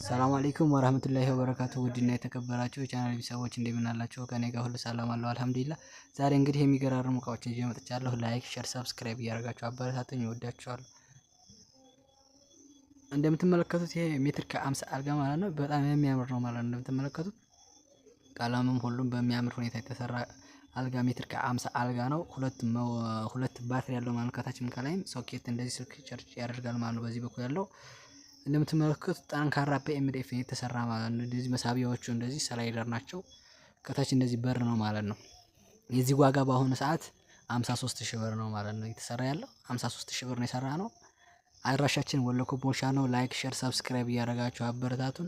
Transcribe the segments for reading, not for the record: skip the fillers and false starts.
ሰላም አለይኩም ወራህመቱላሂ ወበረካቱ። ውድና የተከበራችሁ የቻናል ቤተሰቦች እንደምን አላችሁ? ከኔ ጋር ሁሉ ሰላም አለው አልሐምዱሊላህ። ዛሬ እንግዲህ የሚገራርሙ እቃዎችን ይዤ መጥቻለሁ። ላይክ፣ ሼር፣ ሰብስክራይብ እያደረጋችሁ አበረታቱኝ። እወዳችኋለሁ። እንደምትመለከቱት ይሄ ሜትር ከ50 አልጋ ማለት ነው። በጣም የሚያምር ነው ማለት ነው። እንደምትመለከቱት ቀለሙም ሁሉም በሚያምር ሁኔታ የተሰራ አልጋ ሜትር ከ50 አልጋ ነው። ሁለት ባትሪ ያለው ማለት ከታችም ከላይም ሶኬት እንደዚህ ስልክ ቻርጅ ያደርጋል ማለት ነው። በዚህ በኩል ያለው እንደምትመለከቱት ጠንካራ በኤምዲኤፍ የተሰራ ማለት ነው። እንደዚህ መሳቢያዎቹ እንደዚህ ስላይደር ናቸው። ከታች እንደዚህ በር ነው ማለት ነው። የዚህ ዋጋ በአሁኑ ሰዓት 53000 ብር ነው ማለት ነው። የተሰራ ያለው 53000 ብር ነው የሰራ ነው። አድራሻችን ወሎ ኮምቦልቻ ነው። ላይክ ሼር ሰብስክራይብ እያደረጋችሁ አበረታቱን።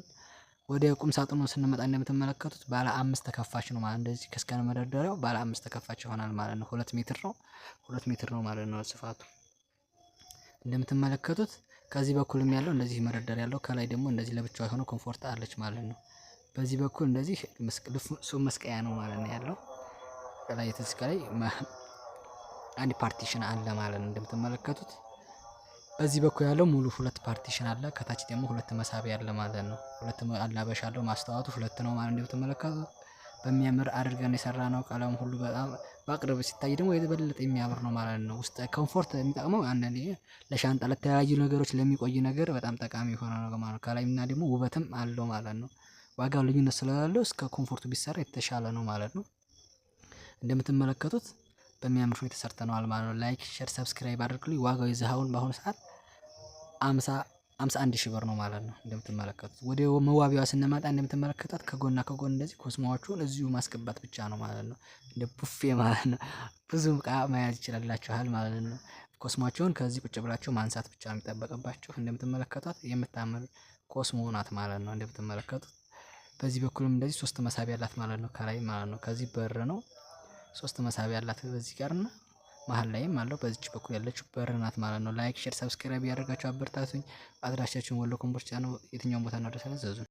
ወደ ቁም ሳጥኑ ስንመጣ እንደምትመለከቱት ባለ 5 ተከፋች ነው ማለት እንደዚህ ከስከነ መደርደሪያው ባለ 5 ተከፋች ይሆናል ማለት ነው። 2 ሜትር ነው 2 ሜትር ነው ማለት ነው ስፋቱ። እንደምትመለከቱት ከዚህ በኩልም ያለው እንደዚህ መደርደር ያለው ከላይ ደግሞ እንደዚህ ለብቻው የሆነ ኮምፎርት አለች ማለት ነው። በዚህ በኩል እንደዚህ ሱም መስቀያ ነው ማለት ነው ያለው። ከላይ የተስከላይ አንድ ፓርቲሽን አለ ማለት ነው እንደምትመለከቱት። በዚህ በኩል ያለው ሙሉ 2 ፓርቲሽን አለ። ከታች ደግሞ 2 መሳቢያ አለ ማለት ነው። 2 አላበሻ አለው። ማስተዋቱ 2 ነው ማለት እንደምትመለከቱት። በሚያምር አድርገን የሰራነው ቀለም ሁሉ በጣም በአቅርብ ሲታይ ደግሞ የበለጠ የሚያምር ነው ማለት ነው። ውስጥ ኮምፎርት የሚጠቅመው አንዳንዴ ለሻንጣ ለተለያዩ ነገሮች ለሚቆይ ነገር በጣም ጠቃሚ የሆነ ነው ማለት ነው። ከላይና ደግሞ ውበትም አለው ማለት ነው። ዋጋው ልዩነት ስላለው እስከ ኮምፎርቱ ቢሰራ የተሻለ ነው ማለት ነው። እንደምትመለከቱት በሚያምር ሁኔታ ተሰርተናል ማለት ነው። ላይክ ሼር ሰብስክራይብ አድርጉልኝ። ዋጋው የዛውን በአሁኑ ሰዓት 51000 ብር ነው ማለት ነው። እንደምትመለከቱት ወደ መዋቢያዋ ስንመጣ እንደምትመለከታት ከጎንና ከጎን እንደዚህ ኮስሞዎቹን እዚሁ ማስገባት ብቻ ነው ማለት ነው። እንደ ቡፌ ማለት ነው። ብዙ እቃ መያዝ ይችላልላችኋል ማለት ነው። ኮስሞዎቹን ከዚህ ቁጭ ብላችሁ ማንሳት ብቻ ነው የሚጠበቅባችሁ። እንደምትመለከቷት የምታምር ኮስሞ ናት ማለት ነው። እንደምትመለከቱት በዚህ በኩልም እንደዚህ 3 መሳቢያ አላት ማለት ነው። ከላይ ማለት ነው። ከዚህ በር ነው 3 መሳቢያ አላት በዚህ ጋርና መሀል ላይም አለው። በዚች በኩል ያለችው በር ናት ማለት ነው። ላይክ ሼር ሰብስክራይብ ያደርጋችሁ አበርታቱኝ። አድራሻችን ወሎ ኮምቦልቻ ነው። የትኛውም ቦታ ነው ደረሰን ዘዙ